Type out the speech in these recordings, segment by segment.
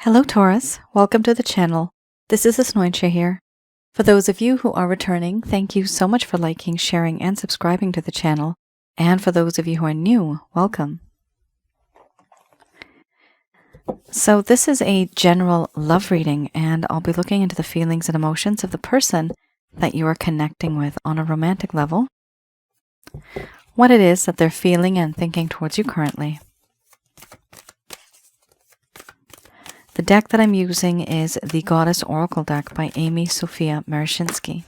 Hello Taurus, welcome to the channel. This is Asnointia here. For those of you who are returning, thank you so much for liking, sharing, and subscribing to the channel. And for those of you who are new, welcome. So this is a general love reading, and I'll be looking into the feelings and emotions of the person that you are connecting with on a romantic level, what it is that they're feeling and thinking towards you currently. The deck that I'm using is the Goddess Oracle deck by Amy Sophia Marashinsky.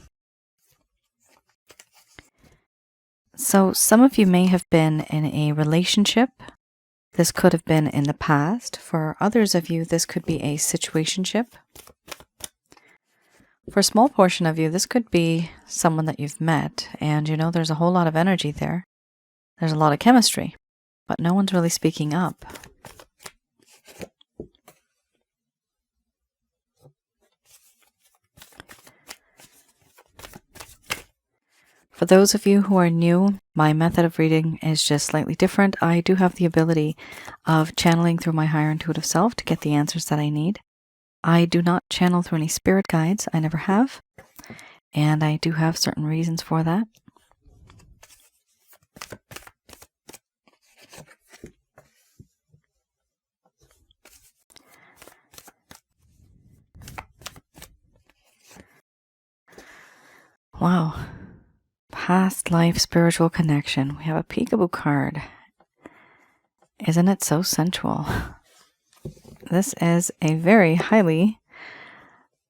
So some of you may have been in a relationship. This could have been in the past. For others of you, this could be a situationship. For a small portion of you, this could be someone that you've met, and you know there's a whole lot of energy there. There's a lot of chemistry, but no one's really speaking up. For those of you who are new, my method of reading is just slightly different. I do have the ability of channeling through my higher intuitive self to get the answers that I need. I do not channel through any spirit guides. I never have. And I do have certain reasons for that. Wow. Past life spiritual connection. We have a peekaboo card. Isn't it so sensual? This is a very highly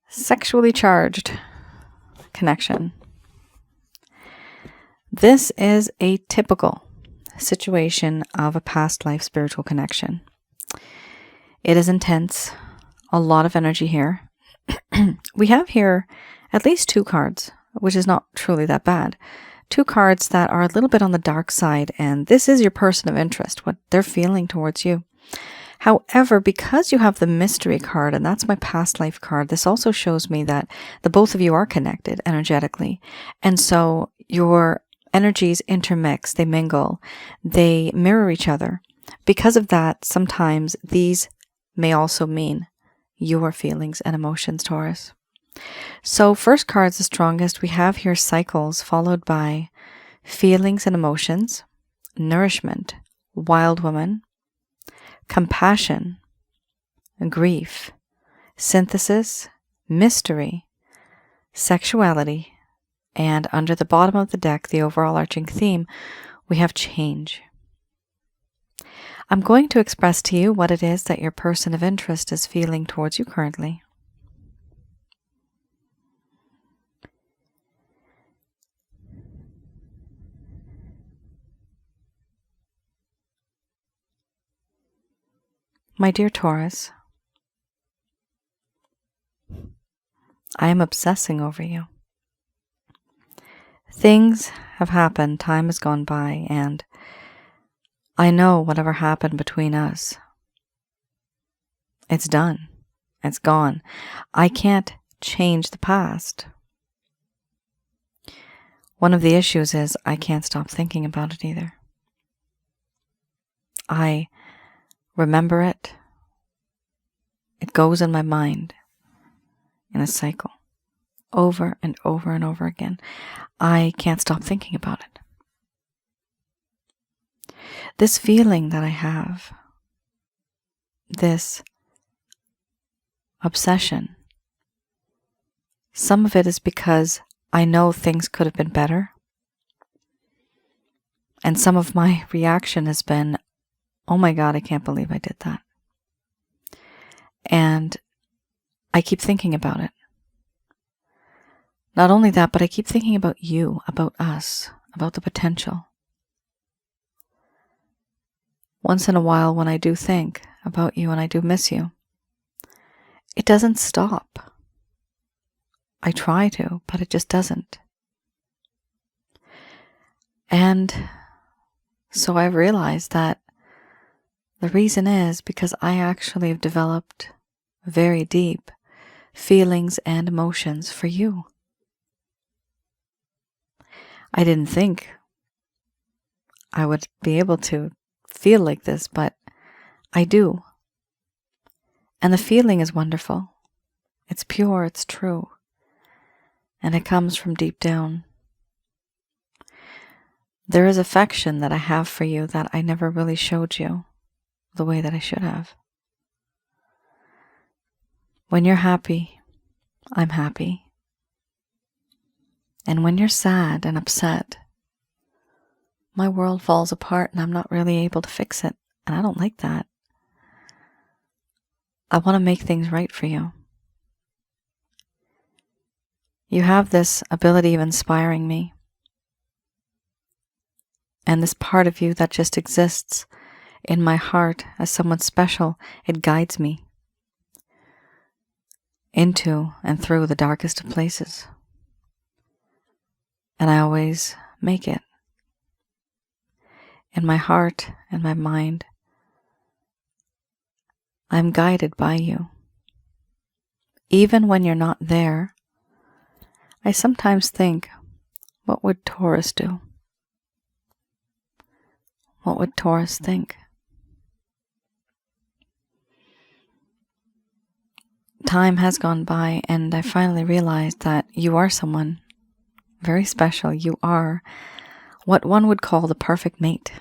sexually charged connection. This is a typical situation of a past life spiritual connection. It is intense, a lot of energy here. We have here at least two cards, which is not truly that bad. Two cards that are a little bit on the dark side, and this is your person of interest, what they're feeling towards you. However, because you have the mystery card, and that's my past life card, this also shows me that the both of you are connected energetically. And so your energies intermix, they mingle, they mirror each other. Because of that, sometimes these may also mean your feelings and emotions, Taurus. So first card's the strongest. We have here cycles followed by feelings and emotions, nourishment, wild woman, compassion, grief, synthesis, mystery, sexuality, and under the bottom of the deck, the overall arching theme, we have change. I'm going to express to you what it is that your person of interest is feeling towards you currently. My dear Taurus, I am obsessing over you. Things have happened, time has gone by, and I know whatever happened between us, it's done. It's gone. I can't change the past. One of the issues is I can't stop thinking about it either. I remember it. It goes in my mind in a cycle over and over and over again. I can't stop thinking about it. This feeling that I have, this obsession, some of it is because I know things could have been better. And some of my reaction has been, oh my God, I can't believe I did that. And I keep thinking about it. Not only that, but I keep thinking about you, about us, about the potential. Once in a while, when I do think about you and I do miss you, it doesn't stop. I try to, but it just doesn't. And so I've realized that the reason is because I actually have developed very deep feelings and emotions for you. I didn't think I would be able to feel like this, but I do. And the feeling is wonderful. It's pure, it's true. And it comes from deep down. There is affection that I have for you that I never really showed you the way that I should have. When you're happy, I'm happy. And when you're sad and upset, my world falls apart and I'm not really able to fix it. And I don't like that. I want to make things right for you. You have this ability of inspiring me. And this part of you that just exists in my heart as someone special, it guides me into and through the darkest of places. And I always make it. In my heart and my mind, I'm guided by you. Even when you're not there, I sometimes think, what would Taurus do? What would Taurus think? Time has gone by and I finally realized that you are someone very special. You are what one would call the perfect mate.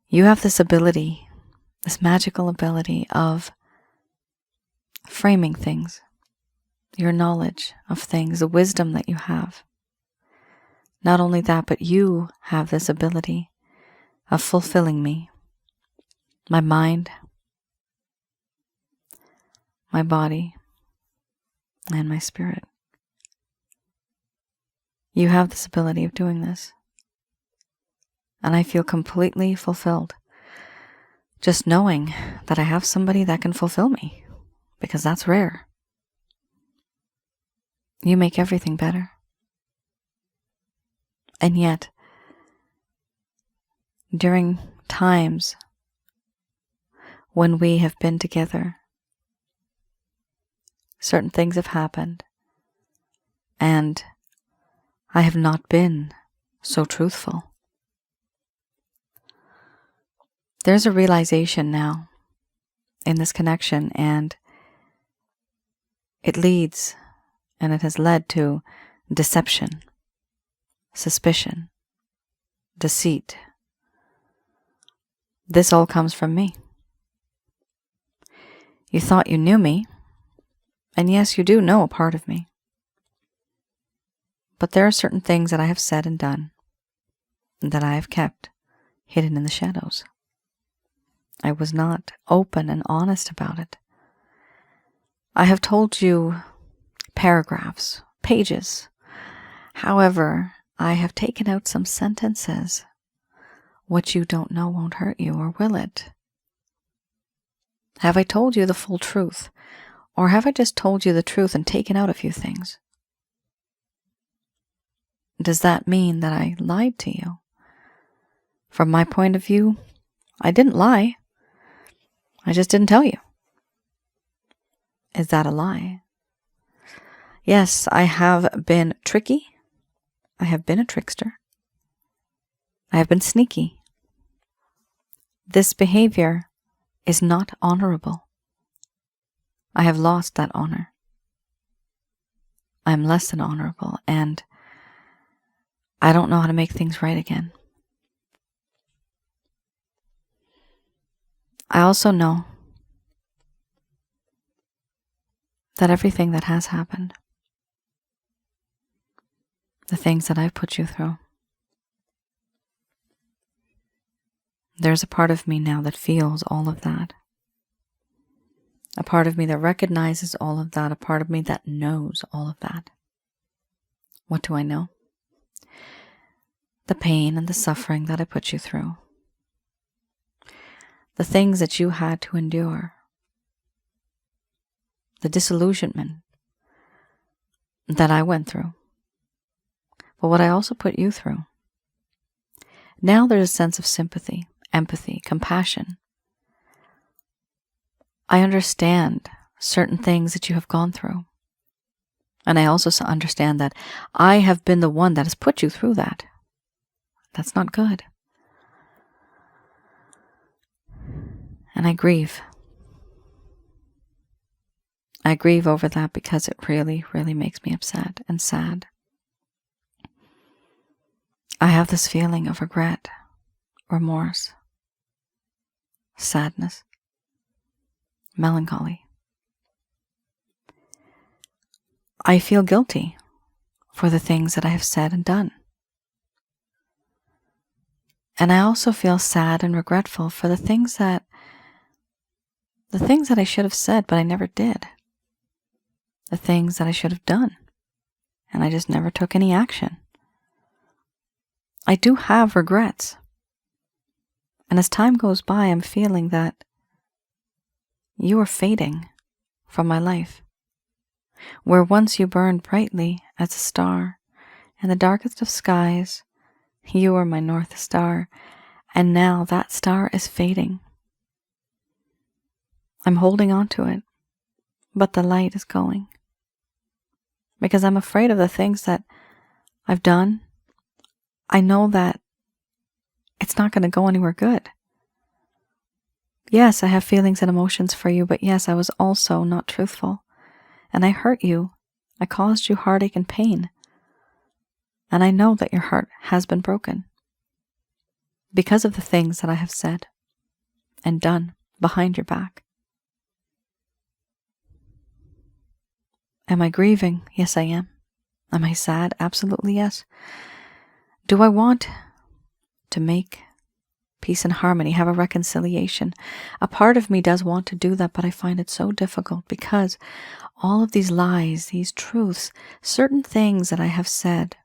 You have this ability, this magical ability of framing things, your knowledge of things, the wisdom that you have. Not only that, but you have this ability of fulfilling me, my mind, my body, and my spirit. You have this ability of doing this. And I feel completely fulfilled just knowing that I have somebody that can fulfill me, because that's rare. You make everything better. And yet, during times when we have been together, certain things have happened, and I have not been so truthful. There's a realization now in this connection, and it leads, and it has led to deception, suspicion, deceit. This all comes from me. You thought you knew me, and yes, you do know a part of me. But there are certain things that I have said and done that I have kept hidden in the shadows. I was not open and honest about it. I have told you paragraphs, pages. However, I have taken out some sentences. What you don't know won't hurt you, or will it? Have I told you the full truth? Or have I just told you the truth and taken out a few things? Does that mean that I lied to you? From my point of view, I didn't lie. I just didn't tell you. Is that a lie? Yes, I have been tricky. I have been a trickster. I have been sneaky. This behavior is not honorable. I have lost that honor. I'm less than honorable, and I don't know how to make things right again. I also know that everything that has happened, the things that I've put you through, there's a part of me now that feels all of that. A part of me that recognizes all of that. A part of me that knows all of that. What do I know? The pain and the suffering that I put you through. The things that you had to endure. The disillusionment that I went through. But what I also put you through. Now there's a sense of sympathy, empathy, compassion. I understand certain things that you have gone through. And I also understand that I have been the one that has put you through that. That's not good. And I grieve. I grieve over that because it really, really makes me upset and sad. I have this feeling of regret, remorse, sadness, melancholy. I feel guilty for the things that I have said and done. And I also feel sad and regretful for the things that I should have said, but I never did. The things that I should have done, and I just never took any action. I do have regrets. And as time goes by, I'm feeling that you are fading from my life. Where once you burned brightly as a star in the darkest of skies, you were my North Star, and now that star is fading. I'm holding on to it, but the light is going. Because I'm afraid of the things that I've done. I know that it's not going to go anywhere good. Yes, I have feelings and emotions for you, but yes, I was also not truthful. And I hurt you. I caused you heartache and pain. And I know that your heart has been broken because of the things that I have said and done behind your back. Am I grieving? Yes, I am. Am I sad? Absolutely yes. Do I want to make peace and harmony, have a reconciliation? A part of me does want to do that, but I find it so difficult because all of these lies, these truths, certain things that I have said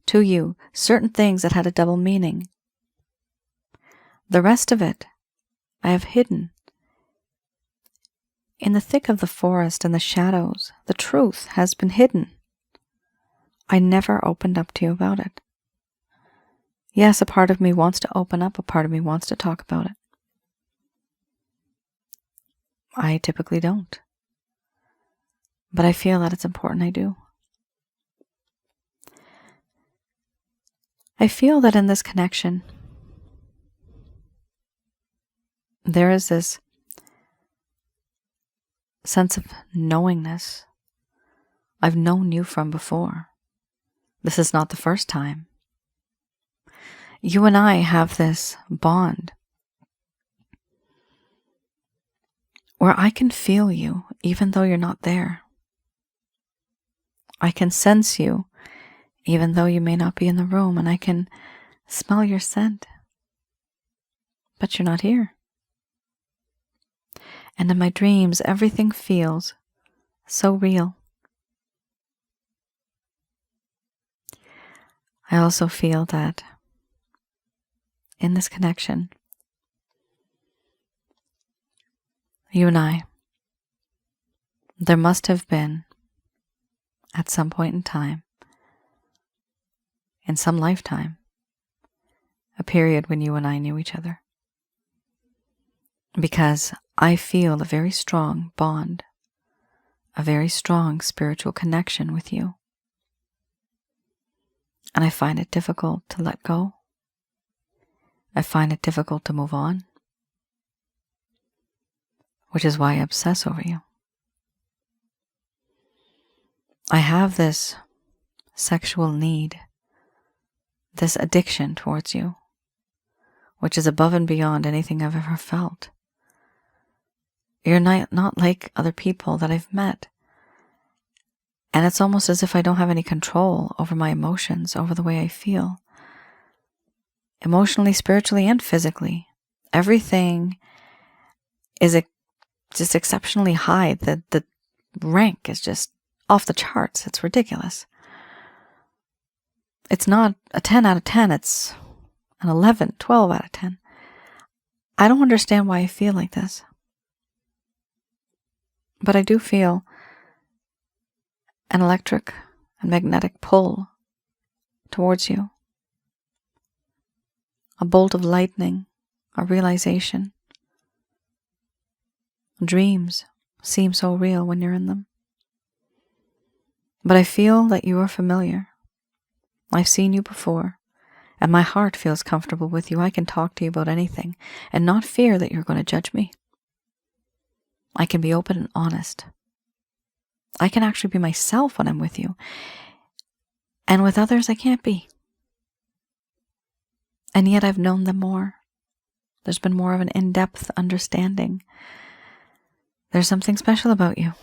to you, certain things that had a double meaning, the rest of it I have hidden. In the thick of the forest and the shadows, the truth has been hidden. I never opened up to you about it. Yes, a part of me wants to open up, a part of me wants to talk about it. I typically don't. But I feel that it's important I do. I feel that in this connection, there is this sense of knowingness. I've known you from before. This is not the first time. You and I have this bond where I can feel you even though you're not there. I can sense you even though you may not be in the room, and I can smell your scent, but you're not here. And in my dreams, everything feels so real. I also feel that in this connection, you and I, there must have been, at some point in time, in some lifetime, a period when you and I knew each other. Because I feel a very strong bond, a very strong spiritual connection with you. And I find it difficult to let go. I find it difficult to move on, which is why I obsess over you. I have this sexual need, this addiction towards you, which is above and beyond anything I've ever felt. You're not like other people that I've met. And it's almost as if I don't have any control over my emotions, over the way I feel. Emotionally, spiritually, and physically. Everything is just exceptionally high. The rank is just off the charts. It's ridiculous. It's not a 10 out of 10. It's an 11, 12 out of 10. I don't understand why I feel like this. But I do feel an electric and magnetic pull towards you. A bolt of lightning, a realization. Dreams seem so real when you're in them. But I feel that you are familiar. I've seen you before, and my heart feels comfortable with you. I can talk to you about anything and not fear that you're going to judge me. I can be open and honest. I can actually be myself when I'm with you. And with others, I can't be. And yet I've known them more. There's been more of an in-depth understanding. There's something special about you.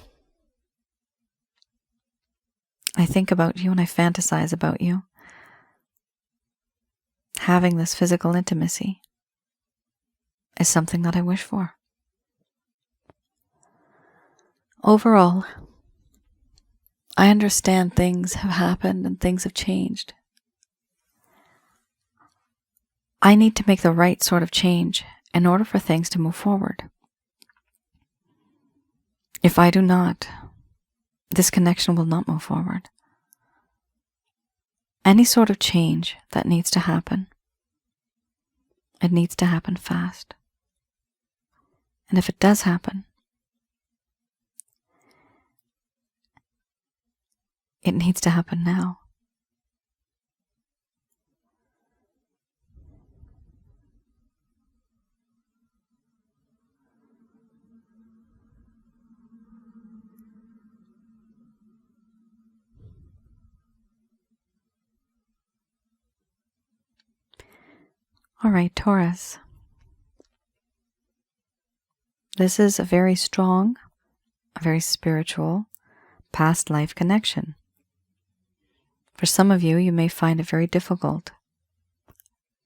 I think about you and I fantasize about you. Having this physical intimacy is something that I wish for. Overall, I understand things have happened and things have changed. I need to make the right sort of change in order for things to move forward. If I do not, this connection will not move forward. Any sort of change that needs to happen, it needs to happen fast. And if it does happen, it needs to happen now. All right, Taurus. This is a very strong, a very spiritual, past life connection. For some of you, you may find it very difficult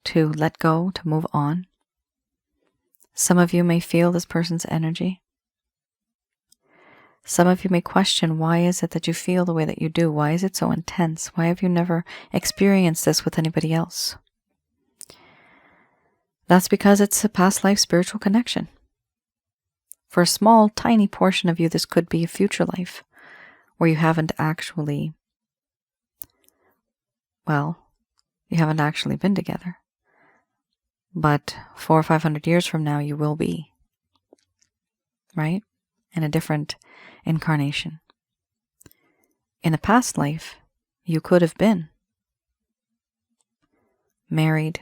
to let go, to move on. Some of you may feel this person's energy. Some of you may question, why is it that you feel the way that you do? Why is it so intense? Why have you never experienced this with anybody else? That's because it's a past life spiritual connection. For a small, tiny portion of you, this could be a future life where you haven't actually, you haven't actually been together. But 400 or 500 years from now, you will be, right? In a different incarnation. In a past life, you could have been married,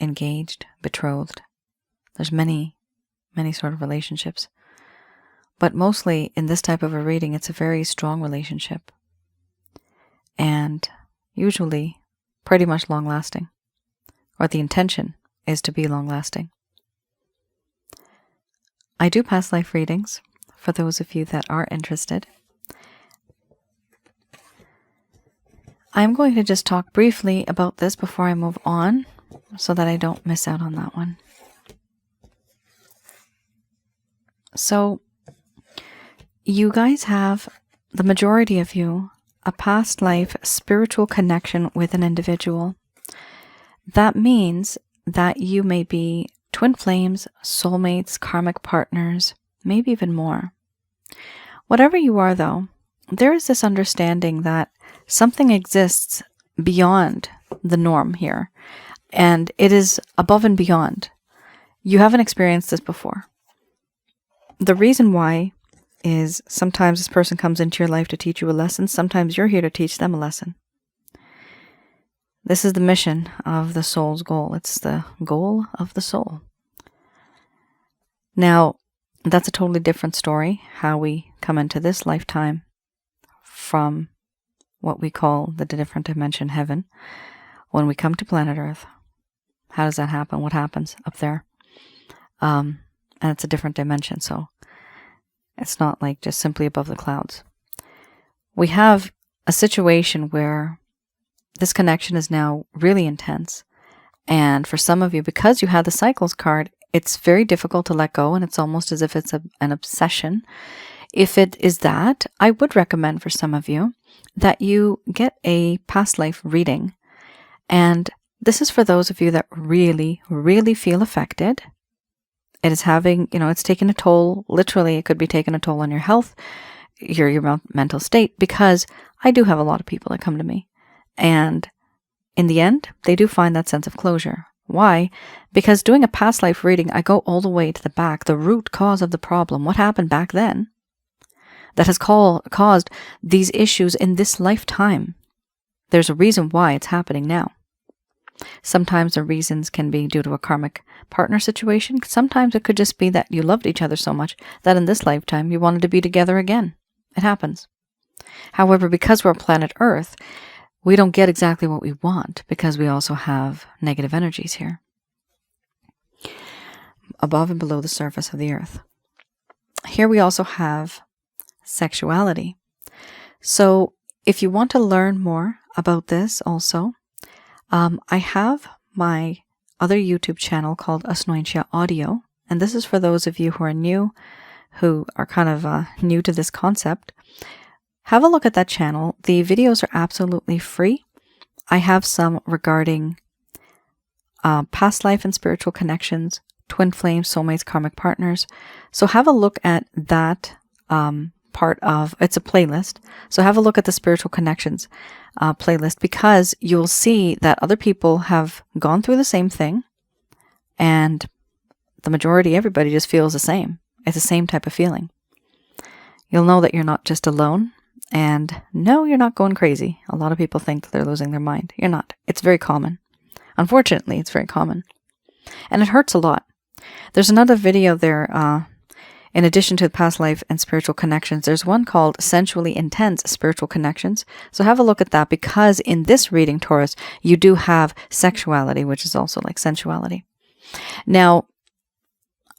engaged, betrothed. There's many sort of relationships. But mostly in this type of a reading, it's a very strong relationship. And usually pretty much long-lasting. Or the intention is to be long-lasting. I do past life readings for those of you that are interested. I'm going to just talk briefly about this before I move on, so that I don't miss out on that one. So, you guys have, the majority of you, a past life spiritual connection with an individual. That means that you may be twin flames, soulmates, karmic partners, maybe even more. Whatever you are, though, there is this understanding that something exists beyond the norm here. And it is above and beyond. You haven't experienced this before. The reason why is sometimes this person comes into your life to teach you a lesson. Sometimes you're here to teach them a lesson. This is the mission of the soul's goal. It's the goal of the soul. Now, that's a totally different story, how we come into this lifetime from what we call the different dimension heaven when we come to planet Earth. How does that happen? What happens up there? And it's a different dimension, so it's not like just simply above the clouds. We have a situation where this connection is now really intense. And for some of you, because you had the cycles card, it's very difficult to let go, and it's almost as if it's an obsession. If it is that, I would recommend for some of you that you get a past life reading. And this is for those of you that really, really feel affected. It is having, it's taking a toll. Literally, it could be taking a toll on your health, your mental state, because I do have a lot of people that come to me. And in the end, they do find that sense of closure. Why? Because doing a past life reading, I go all the way to the back, the root cause of the problem. What happened back then that has caused these issues in this lifetime? There's a reason why it's happening now. Sometimes the reasons can be due to a karmic partner situation. Sometimes it could just be that you loved each other so much that in this lifetime you wanted to be together again. It happens. However, because we're planet Earth, we don't get exactly what we want because we also have negative energies here, above and below the surface of the Earth. Here we also have sexuality. So if you want to learn more about this also, I have my other YouTube channel called Asnointia Audio. And this is for those of you who are new, who are kind of new to this concept. Have a look at that channel. The videos are absolutely free. I have some regarding past life and spiritual connections, twin flames, soulmates, karmic partners. So have a look at that part of, it's a playlist. So have a look at the spiritual connections playlist, because you'll see that other people have gone through the same thing, and the majority, everybody just feels the same. It's the same type of feeling. You'll know that you're not just alone, and no, you're not going crazy. A lot of people think that they're losing their mind. You're not. It's very common. Unfortunately, it's very common. And it hurts a lot. There's another video there, in addition to the past life and spiritual connections, there's one called Sensually Intense Spiritual Connections. So have a look at that, because in this reading, Taurus, you do have sexuality, which is also like sensuality. Now,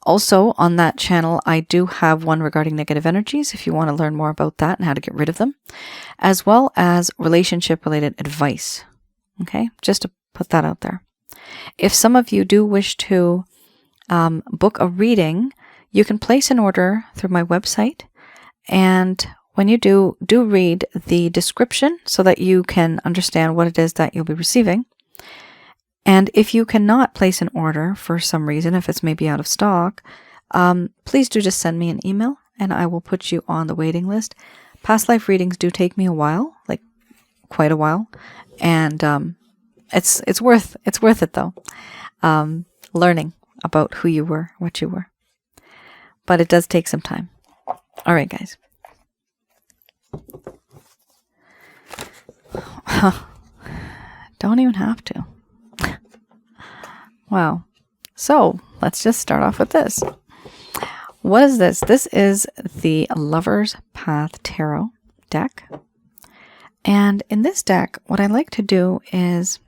also on that channel, I do have one regarding negative energies, if you want to learn more about that and how to get rid of them, as well as relationship-related advice. Okay, just to put that out there. If some of you do wish to book a reading, you can place an order through my website, and when you do read the description so that you can understand what it is that you'll be receiving. And if you cannot place an order for some reason, if it's maybe out of stock, please do just send me an email and I will put you on the waiting list. Past life readings do take me a while, like quite a while, and it's worth it though. Learning about who you were, what you were. But it does take some time. All right, guys. Don't even have to. Wow. So let's just start off with this. What is this? This is the Lover's Path Tarot deck. And in this deck, what I like to do is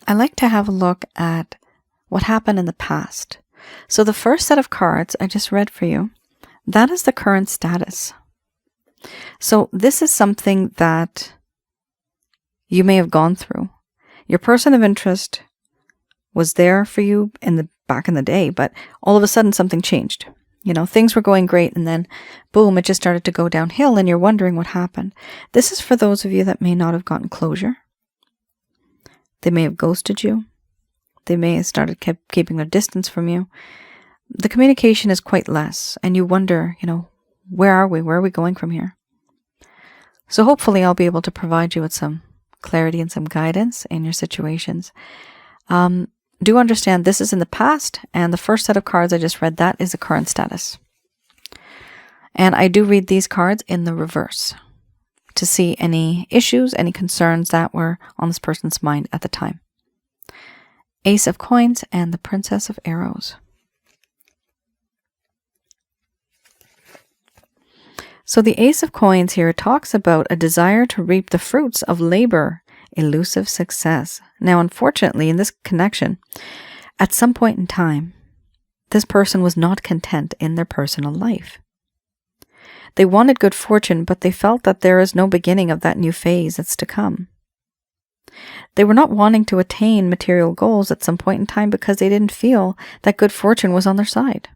I like to have a look at what happened in the past. So the first set of cards I just read for you, that is the current status. So this is something that you may have gone through. Your person of interest was there for you back in the day, but all of a sudden something changed. You know, things were going great and then boom, it just started to go downhill and you're wondering what happened. This is for those of you that may not have gotten closure. They may have ghosted you. They may have kept keeping their distance from you. The communication is quite less, and you wonder, you know, where are we? Where are we going from here? So hopefully I'll be able to provide you with some clarity and some guidance in your situations. Do understand this is in the past, and the first set of cards I just read, that is the current status. And I do read these cards in the reverse to see any issues, any concerns that were on this person's mind at the time. Ace of Coins and the Princess of Arrows. So the Ace of Coins here talks about a desire to reap the fruits of labor, elusive success. Now, unfortunately, in this connection, at some point in time, this person was not content in their personal life. They wanted good fortune, but they felt that there is no beginning of that new phase that's to come. They were not wanting to attain material goals at some point in time because they didn't feel that good fortune was on their side.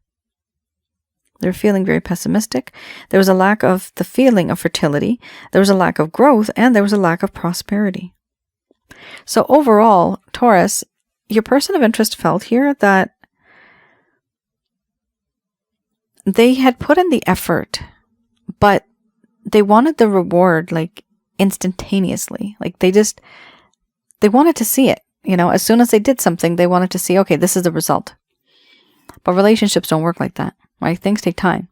They were feeling very pessimistic. There was a lack of the feeling of fertility. There was a lack of growth, and there was a lack of prosperity. So overall, Taurus, your person of interest felt here that they had put in the effort, but they wanted the reward like instantaneously. Like they wanted to see it. You know, as soon as they did something, they wanted to see, okay, this is the result. But relationships don't work like that, right? Things take time.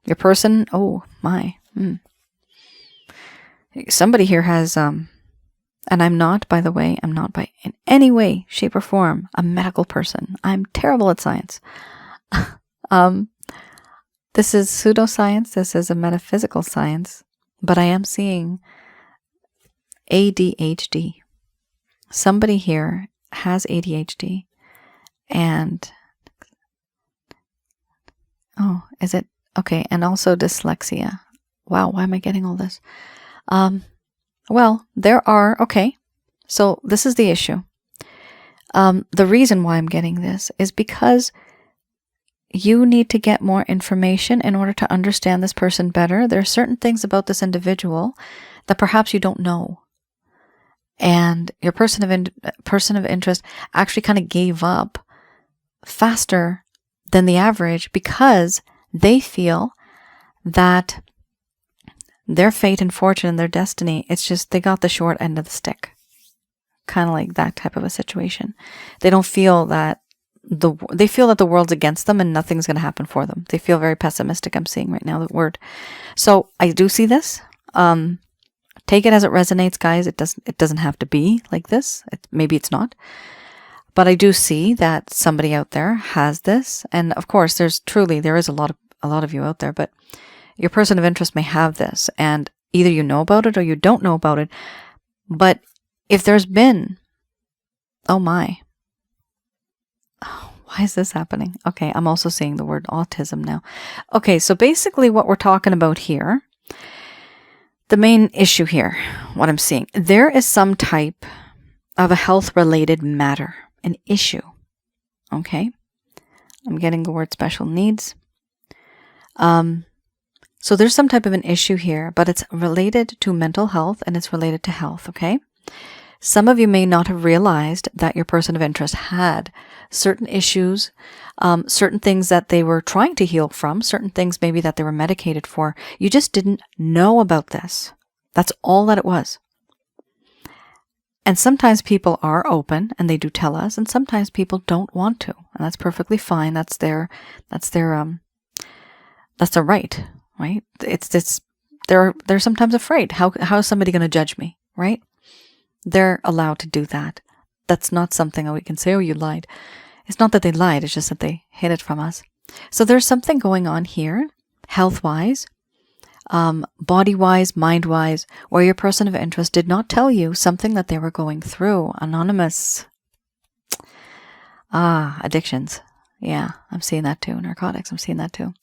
Your person, oh my. Somebody here has And I'm not, by the way, I'm not by in any way, shape, or form a medical person. I'm terrible at science. This is pseudoscience. This is a metaphysical science. But I am seeing ADHD. Somebody here has ADHD. And, oh, is it? Okay, and also dyslexia. Wow, why am I getting all this? Well, there are, okay, so this is the issue. The reason why I'm getting this is because you need to get more information in order to understand this person better. There are certain things about this individual that perhaps you don't know. And your person of interest actually kind of gave up faster than the average because they feel that their fate and fortune and their destiny, it's just they got the short end of the stick. Kind of like that type of a situation. They don't feel that they feel that the world's against them and nothing's going to happen for them. They feel very pessimistic. I'm seeing right now the word. So I do see this. Take it as it resonates, guys. It doesn't have to be like this. Maybe it's not. But I do see that somebody out there has this. And of course, there is a lot of you out there, but your person of interest may have this. And either you know about it or you don't know about it. But if there's been, oh my, why is this happening? Okay, I'm also seeing the word autism now. Okay, so basically what we're talking about here, the main issue here, what I'm seeing, there is some type of a health-related matter, an issue. Okay, I'm getting the word special needs. So there's some type of an issue here, but it's related to mental health and it's related to health, okay? Some of you may not have realized that your person of interest had certain issues, certain things that they were trying to heal from, certain things maybe that they were medicated for. You just didn't know about this. That's all that it was. And sometimes people are open and they do tell us, and sometimes people don't want to. And that's perfectly fine. That's their right, right? They're sometimes afraid. How is somebody going to judge me, right? They're allowed to do that. That's not something that we can say, oh, you lied. It's not that they lied, it's just that they hid it from us. So there's something going on here, health-wise, body-wise, mind-wise, where your person of interest did not tell you something that they were going through. Anonymous. Addictions. Yeah, I'm seeing that too. Narcotics, I'm seeing that too.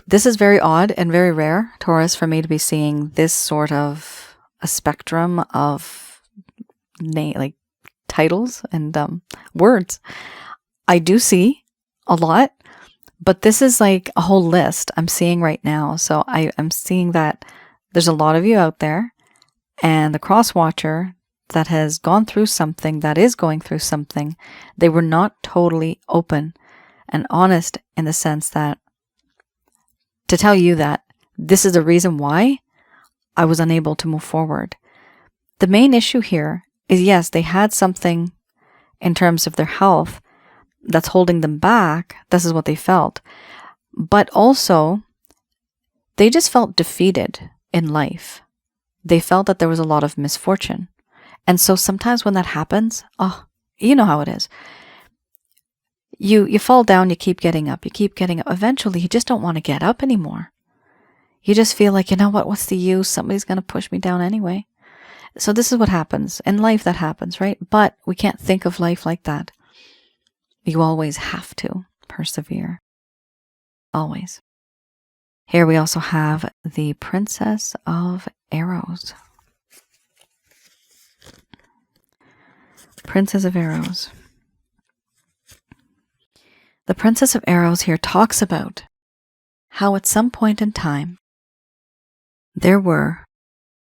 This is very odd and very rare, Taurus, for me to be seeing this sort of a spectrum of like titles and words. I do see a lot, but this is like a whole list I'm seeing right now. So I'm seeing that there's a lot of you out there, and the cross watcher that has gone through something, that is going through something, they were not totally open and honest in the sense that to tell you that this is the reason why I was unable to move forward. The main issue here is, yes, they had something in terms of their health that's holding them back. This is what they felt. But also, they just felt defeated in life. They felt that there was a lot of misfortune. And so sometimes when that happens, oh, you know how it is. You fall down, you keep getting up, Eventually, you just don't want to get up anymore. You just feel like, you know what, what's the use? Somebody's going to push me down anyway. So this is what happens. In life, that happens, right? But we can't think of life like that. You always have to persevere. Always. Here we also have the Princess of Arrows. Princess of Arrows. The Princess of Arrows here talks about how at some point in time, there were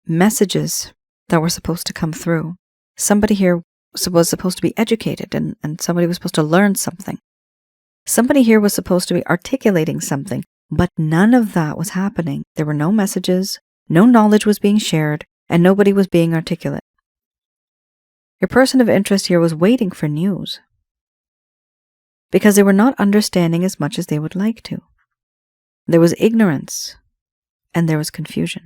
messages that were supposed to come through. Somebody here was supposed to be educated and somebody was supposed to learn something. Somebody here was supposed to be articulating something, but none of that was happening. There were no messages, no knowledge was being shared, and nobody was being articulate. Your person of interest here was waiting for news because they were not understanding as much as they would like to. There was ignorance and there was confusion.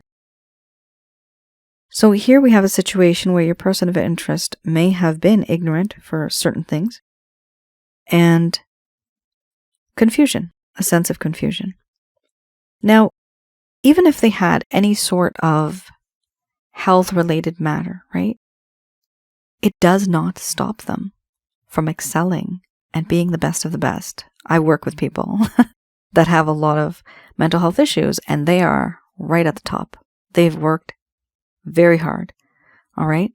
So here we have a situation where your person of interest may have been ignorant for certain things and confusion, a sense of confusion. Now, even if they had any sort of health-related matter, right? It does not stop them from excelling and being the best of the best. I work with people that have a lot of mental health issues, and they are right at the top. They've worked very hard, all right?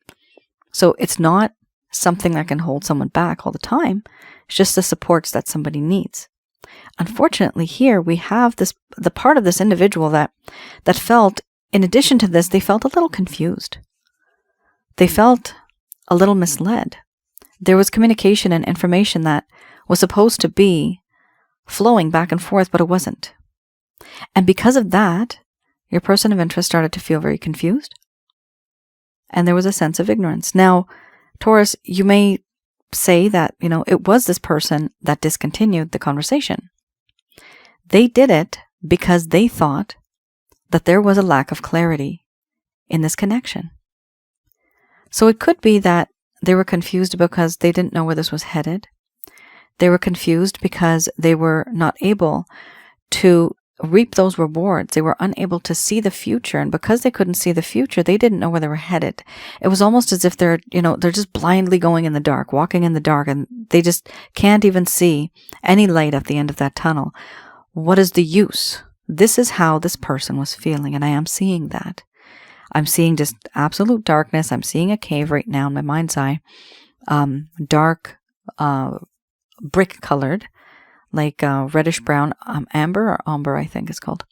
So it's not something that can hold someone back all the time. It's just the supports that somebody needs. Unfortunately, here we have the part of this individual that felt, in addition to this, they felt a little confused. They felt a little misled. There was communication and information that was supposed to be flowing back and forth, but it wasn't. And because of that, your person of interest started to feel very confused. And there was a sense of ignorance. Now, Taurus, you may say that, it was this person that discontinued the conversation. They did it because they thought that there was a lack of clarity in this connection. So it could be that they were confused because they didn't know where this was headed. They were confused because they were not able to reap those rewards. They were unable to see the future. And because they couldn't see the future, they didn't know where they were headed. It was almost as if they're just blindly going in the dark, walking in the dark, and they just can't even see any light at the end of that tunnel. What is the use? This is how this person was feeling, and I am seeing that. I'm seeing just absolute darkness. I'm seeing a cave right now in my mind's eye. Dark, brick colored, like reddish brown, amber, I think it's called.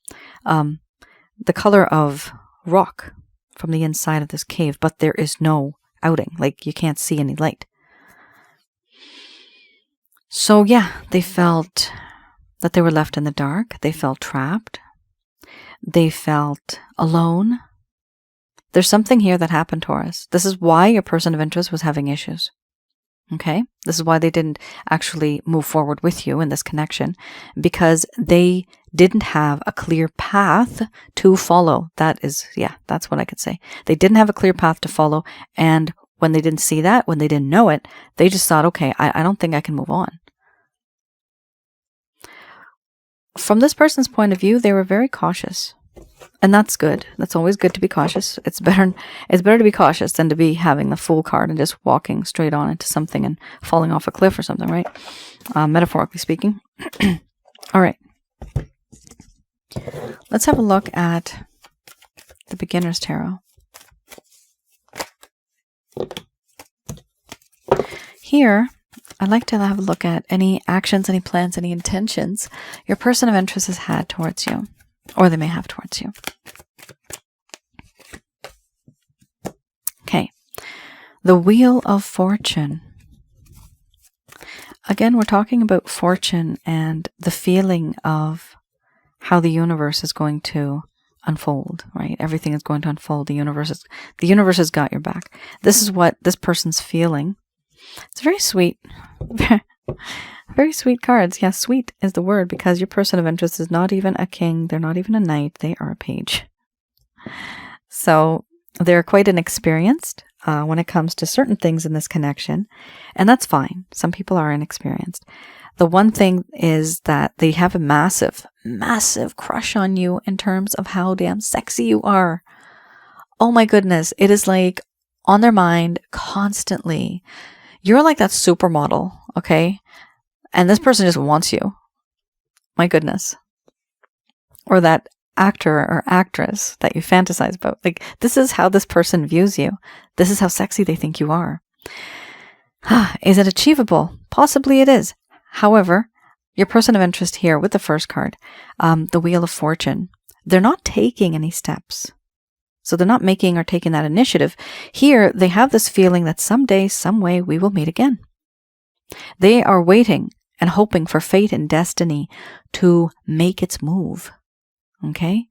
The color of rock from the inside of this cave, but there is no outing. Like you can't see any light. So yeah, they felt that they were left in the dark. They felt trapped. They felt alone. There's something here that happened, Taurus. This is why your person of interest was having issues. Okay? This is why they didn't actually move forward with you in this connection, because they didn't have a clear path to follow. That's what I could say. They didn't have a clear path to follow, and when they didn't see that, when they didn't know it, they just thought, okay, I don't think I can move on. From this person's point of view, they were very cautious. And that's good. That's always good to be cautious. It's better to be cautious than to be having the Fool card and just walking straight on into something and falling off a cliff or something, right? Metaphorically speaking. All right. Let's have a look at the Beginner's Tarot. Here, I'd like to have a look at any actions, any plans, any intentions your person of interest has had towards you, or they may have towards you. Okay. The Wheel of Fortune. Again, we're talking about fortune and the feeling of how the universe is going to unfold, right? Everything is going to unfold. The universe has got your back. This is what this person's feeling. It's very sweet. Very sweet cards. Yeah, sweet is the word, because your person of interest is not even a king. They're not even a knight. They are a page. So they're quite inexperienced when it comes to certain things in this connection. And that's fine. Some people are inexperienced. The one thing is that they have a massive, massive crush on you in terms of how damn sexy you are. Oh my goodness. It is like on their mind constantly. You're like that supermodel, okay? And this person just wants you. My goodness. Or that actor or actress that you fantasize about. Like, this is how this person views you. This is how sexy they think you are. Is it achievable? Possibly it is. However, your person of interest here with the first card, the Wheel of Fortune, they're not taking any steps. So they're not making or taking that initiative. Here, they have this feeling that someday, some way, we will meet again. They are waiting and hoping for fate and destiny to make its move. Okay?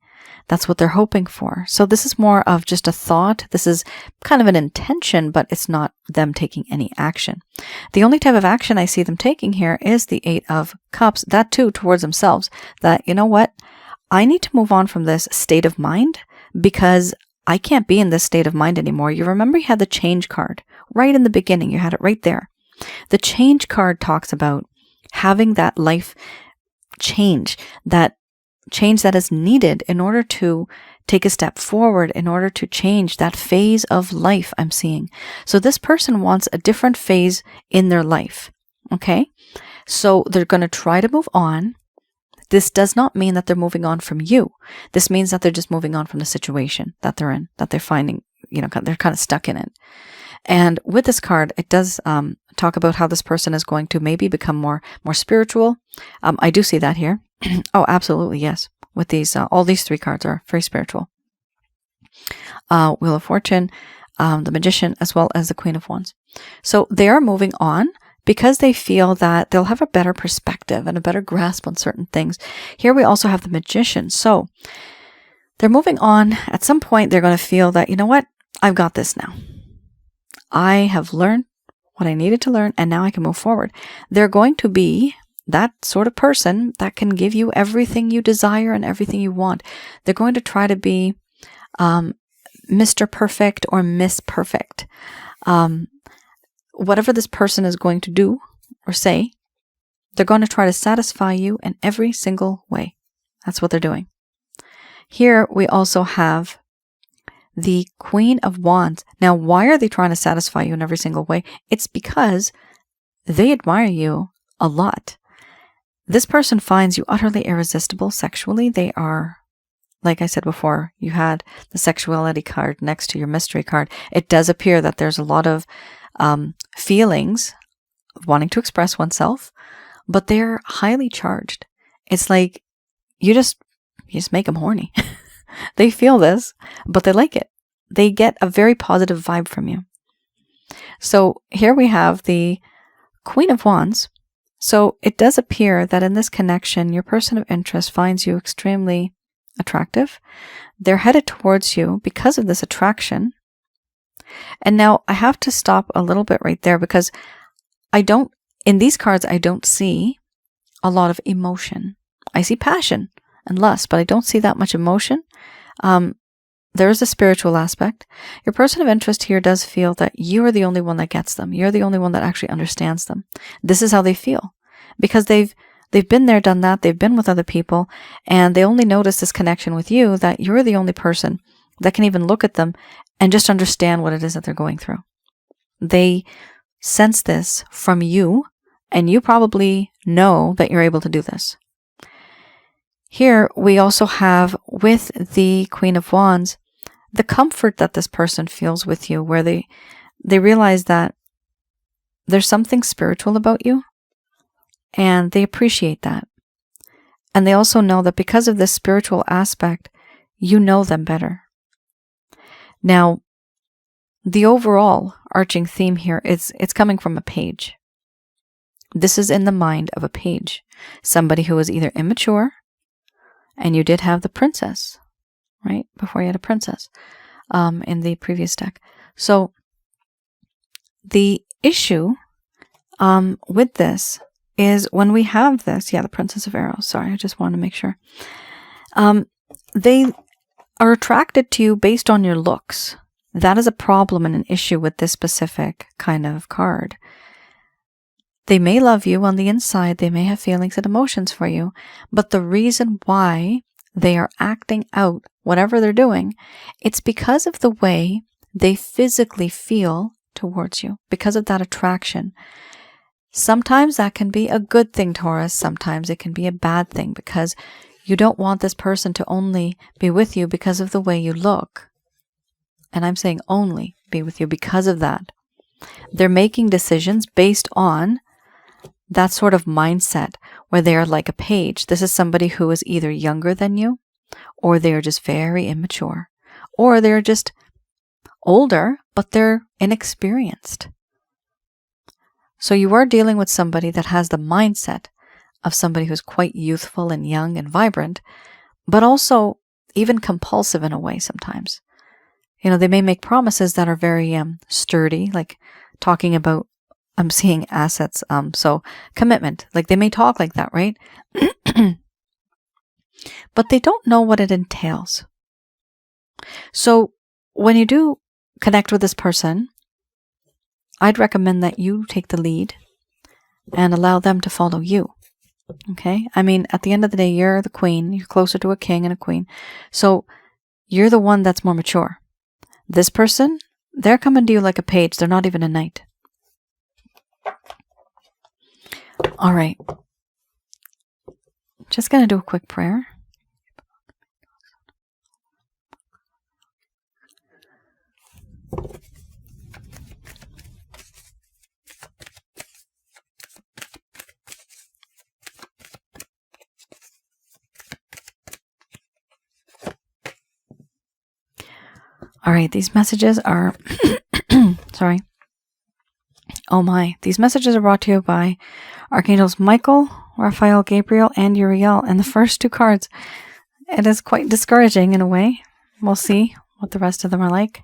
That's what they're hoping for. So this is more of just a thought. This is kind of an intention, but it's not them taking any action. The only type of action I see them taking here is the Eight of Cups, that too towards themselves. That, you know what? I need to move on from this state of mind, because I can't be in this state of mind anymore. You remember you had the change card right in the beginning. You had it right there. The change card talks about having that life change that is needed in order to take a step forward, in order to change that phase of life I'm seeing. So this person wants a different phase in their life. Okay? So they're going to try to move on. This does not mean that they're moving on from you. This means that they're just moving on from the situation that they're in, that they're finding, they're kind of stuck in it. And with this card, it does talk about how this person is going to maybe become more spiritual. I do see that here. Oh, absolutely, yes. With these, all these 3 cards are very spiritual. Wheel of Fortune, the Magician, as well as the Queen of Wands. So they are moving on because they feel that they'll have a better perspective and a better grasp on certain things. Here we also have the Magician. So they're moving on. At some point, they're going to feel that, you know what? I've got this now. I have learned what I needed to learn, and now I can move forward. They're going to be that sort of person that can give you everything you desire and everything you want. They're going to try to be Mr. Perfect or Miss Perfect. Whatever this person is going to do or say, they're going to try to satisfy you in every single way. That's what they're doing. Here we also have the Queen of Wands. Now, why are they trying to satisfy you in every single way? It's because they admire you a lot. This person finds you utterly irresistible sexually. They are, like I said before, you had the sexuality card next to your mystery card. It does appear that there's a lot of feelings of wanting to express oneself, but they're highly charged. It's like you just make them horny. They feel this, but they like it. They get a very positive vibe from you. So here we have the Queen of Wands. So it does appear that in this connection, your person of interest finds you extremely attractive. They're headed towards you because of this attraction. And now I have to stop a little bit right there because in these cards, I don't see a lot of emotion. I see passion and lust, but I don't see that much emotion. There is a spiritual aspect. Your person of interest here does feel that you are the only one that gets them. You're the only one that actually understands them. This is how they feel because they've been there, done that. They've been with other people and they only notice this connection with you, that you're the only person that can even look at them and just understand what it is that they're going through. They sense this from you, and you probably know that you're able to do this. Here, we also have with the Queen of Wands, the comfort that this person feels with you, where they realize that there's something spiritual about you, and they appreciate that. And they also know that because of this spiritual aspect, you know them better. Now, the overall arching theme here is it's coming from a page. This is in the mind of a page. Somebody who is either immature, and you did have the princess, right? Before you had a princess in the previous deck. So the issue with this is when we have this, the Princess of Arrows. Sorry, I just wanted to make sure. They are attracted to you based on your looks. That is a problem and an issue with this specific kind of card. They may love you on the inside, they may have feelings and emotions for you, but the reason why they are acting out whatever they're doing, it's because of the way they physically feel towards you, because of that attraction. Sometimes that can be a good thing, Taurus. Sometimes it can be a bad thing because you don't want this person to only be with you because of the way you look. And I'm saying only be with you because of that. They're making decisions based on that sort of mindset where they are like a page. This is somebody who is either younger than you, or they are just very immature, or they're just older, but they're inexperienced. So you are dealing with somebody that has the mindset of somebody who's quite youthful and young and vibrant, but also even compulsive in a way sometimes. You know, they may make promises that are very sturdy, like talking about, I'm seeing assets, so commitment. Like they may talk like that, right? But they don't know what it entails. So when you do connect with this person, I'd recommend that you take the lead and allow them to follow you. Okay? I mean, at the end of the day, you're the queen. You're closer to a king and a queen. So you're the one that's more mature. This person, they're coming to you like a page. They're not even a knight. All right. Just going to do a quick prayer. All right, these messages are, sorry. Oh my, these messages are brought to you by Archangels Michael, Raphael, Gabriel, and Uriel. And the first two cards, it is quite discouraging in a way. We'll see what the rest of them are like.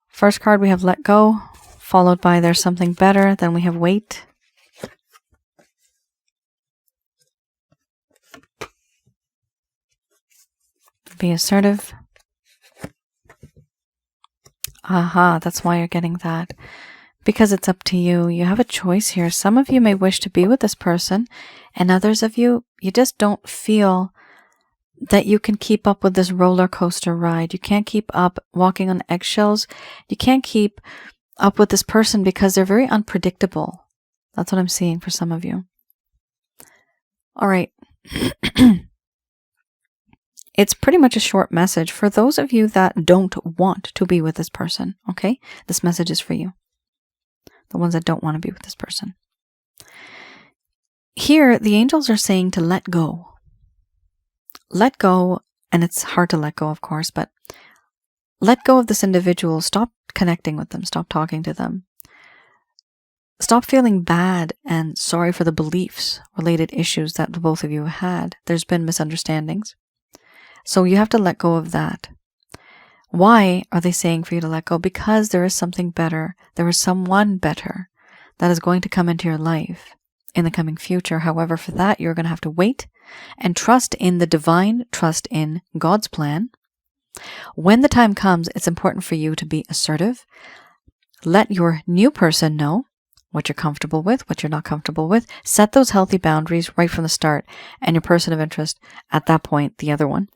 First card, we have let go, followed by there's something better. Then we have wait. Be assertive. Aha, that's why you're getting that. Because it's up to you. You have a choice here. Some of you may wish to be with this person, and others of you, you just don't feel that you can keep up with this roller coaster ride. You can't keep up walking on eggshells. You can't keep up with this person because they're very unpredictable. That's what I'm seeing for some of you. All right. It's pretty much a short message for those of you that don't want to be with this person, okay? This message is for you. The ones that don't want to be with this person. Here, the angels are saying to let go. Let go, and it's hard to let go, of course, but let go of this individual. Stop connecting with them. Stop talking to them. Stop feeling bad and sorry for the beliefs-related issues that the both of you had. There's been misunderstandings. So you have to let go of that. Why are they saying for you to let go? Because there is something better. There is someone better that is going to come into your life in the coming future. However, for that, you're going to have to wait and trust in the divine, trust in God's plan. When the time comes, it's important for you to be assertive. Let your new person know what you're comfortable with, what you're not comfortable with. Set those healthy boundaries right from the start. And your person of interest, at that point, the other one,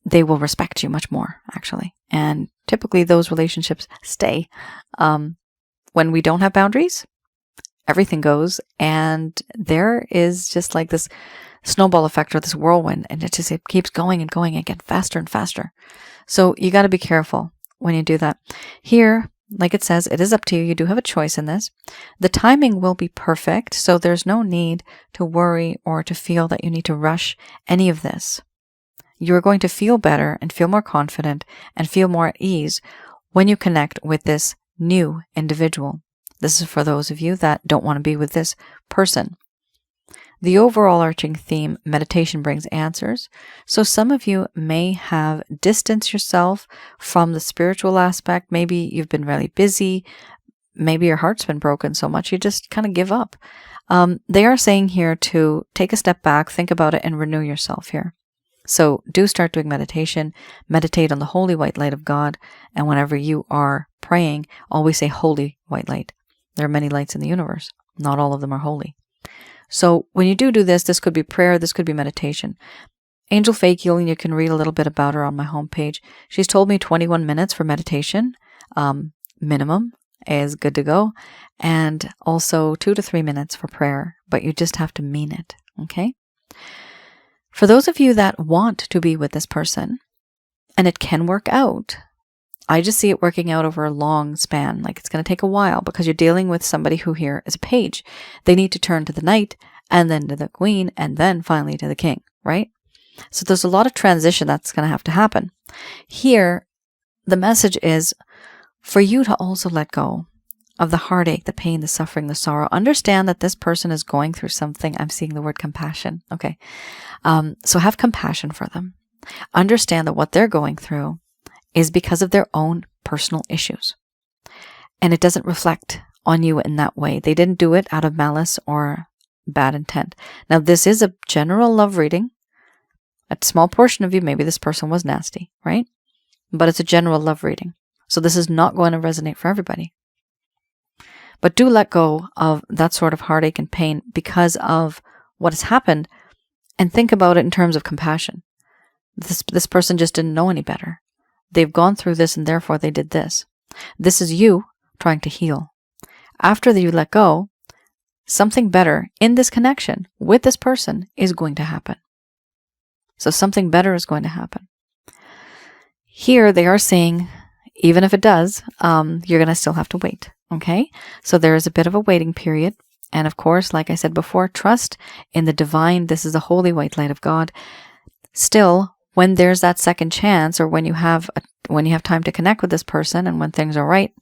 they will respect you much more, actually. And typically those relationships stay. When we don't have boundaries, everything goes. And there is just like this snowball effect or this whirlwind. And it keeps going and going and getting faster and faster. So you got to be careful when you do that. Here, like it says, it is up to you. You do have a choice in this. The timing will be perfect. So there's no need to worry or to feel that you need to rush any of this. You're going to feel better and feel more confident and feel more at ease when you connect with this new individual. This is for those of you that don't want to be with this person. The overall arching theme, meditation brings answers. So some of you may have distanced yourself from the spiritual aspect. Maybe you've been really busy. Maybe your heart's been broken so much you just kind of give up. They are saying here to take a step back, think about it, and renew yourself here. So do start doing meditation. Meditate on the holy white light of God. And whenever you are praying, always say holy white light. There are many lights in the universe. Not all of them are holy. So when you do this, this could be prayer, this could be meditation. Angel Faye Healing, you can read a little bit about her on my homepage. She's told me 21 minutes for meditation, minimum, is good to go. And also 2 to 3 minutes for prayer, but you just have to mean it, okay? For those of you that want to be with this person, and it can work out, I just see it working out over a long span. Like it's going to take a while because you're dealing with somebody who here is a page. They need to turn to the knight and then to the queen and then finally to the king, right? So there's a lot of transition that's going to have to happen. Here, the message is for you to also let go of the heartache, the pain, the suffering, the sorrow. Understand that this person is going through something. I'm seeing the word compassion. Okay. So have compassion for them. Understand that what they're going through is because of their own personal issues. And it doesn't reflect on you in that way. They didn't do it out of malice or bad intent. Now, this is a general love reading. A small portion of you, maybe this person was nasty, right? but it's a general love reading. So this is not going to resonate for everybody. But do let go of that sort of heartache and pain because of what has happened, and think about it in terms of compassion. This person just didn't know any better. They've gone through this and therefore they did this. This is you trying to heal. After you let go, something better in this connection with this person is going to happen. So something better is going to happen. Here they are saying, even if it does, you're going to still have to wait. Okay? So there is a bit of a waiting period. And of course, like I said before, trust in the divine. This is the holy white light of God. Still, when there's that second chance, or when you have time to connect with this person and when things are right,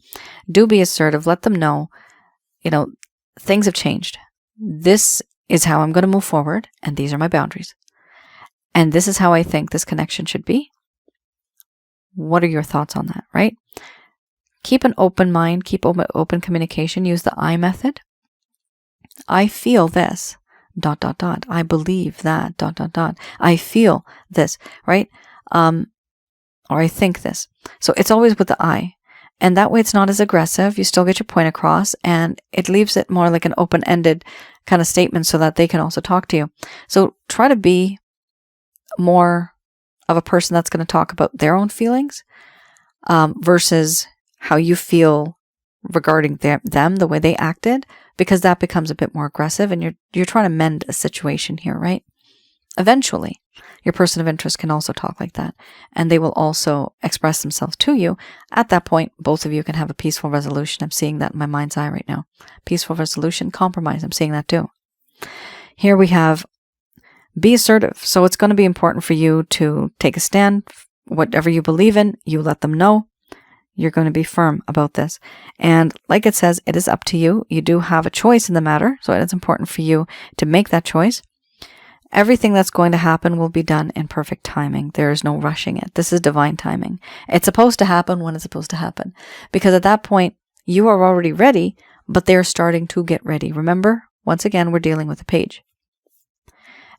do be assertive. Let them know, things have changed. This is how I'm going to move forward, and these are my boundaries. And this is how I think this connection should be. What are your thoughts on that, right? Keep an open mind, keep open communication, use the I method. I feel this, ... I believe that, ... I feel this, right? Or I think this. So it's always with the I. And that way it's not as aggressive. You still get your point across, and it leaves it more like an open-ended kind of statement so that they can also talk to you. So try to be more of a person that's going to talk about their own feelings versus how you feel regarding them, the way they acted, because that becomes a bit more aggressive, and you're trying to mend a situation here, right? Eventually, your person of interest can also talk like that, and they will also express themselves to you. At that point, both of you can have a peaceful resolution. I'm seeing that in my mind's eye right now. Peaceful resolution, compromise. I'm seeing that too. Here we have be assertive. So it's going to be important for you to take a stand. Whatever you believe in, you let them know. You're going to be firm about this. And like it says, it is up to you. You do have a choice in the matter. So it's important for you to make that choice. Everything that's going to happen will be done in perfect timing. There is no rushing it. This is divine timing. It's supposed to happen when it's supposed to happen. Because at that point, you are already ready, but they're starting to get ready. Remember, once again, we're dealing with a page.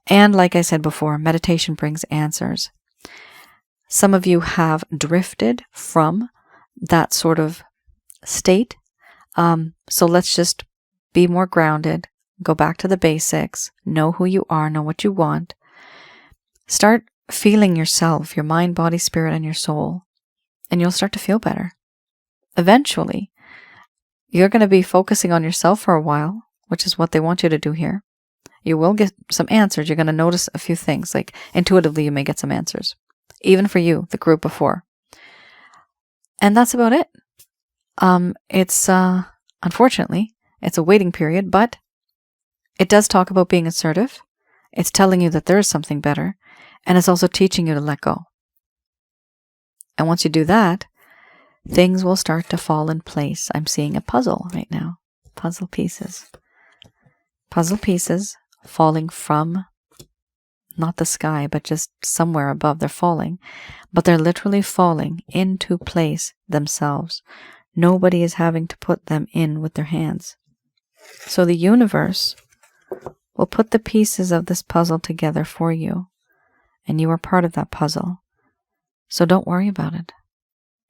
And like I said before, meditation brings answers. Some of you have drifted from that sort of state. So let's just be more grounded. Go back to the basics. Know who you are. Know what you want. Start feeling yourself, your mind, body, spirit, and your soul. And you'll start to feel better. Eventually, you're going to be focusing on yourself for a while, which is what they want you to do here. You will get some answers. You're going to notice a few things. Like intuitively, you may get some answers. Even for you, the group before. And that's about it. It's, unfortunately, it's a waiting period, but it does talk about being assertive. It's telling you that there is something better. And it's also teaching you to let go. And once you do that, things will start to fall in place. I'm seeing a puzzle right now. Puzzle pieces. Puzzle pieces falling from not the sky, but just somewhere above. They're falling. But they're literally falling into place themselves. Nobody is having to put them in with their hands. So the universe will put the pieces of this puzzle together for you. And you are part of that puzzle. So don't worry about it.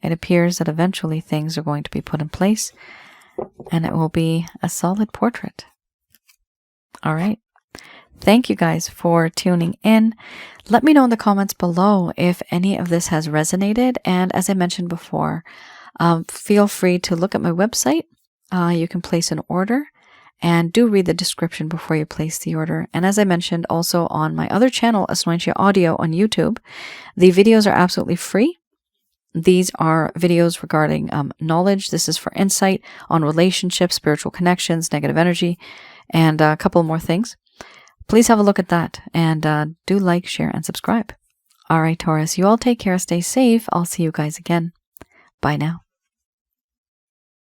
It appears that eventually things are going to be put in place. And it will be a solid portrait. All right. Thank you guys for tuning in. Let me know in the comments below if any of this has resonated. And as I mentioned before, feel free to look at my website. You can place an order. And do read the description before you place the order. And as I mentioned, also on my other channel, Asnointia Audio on YouTube, the videos are absolutely free. These are videos regarding knowledge. This is for insight on relationships, spiritual connections, negative energy, and a couple more things. Please have a look at that. And do like, share, and subscribe. All right, Taurus, you all take care. Stay safe. I'll see you guys again. Bye now.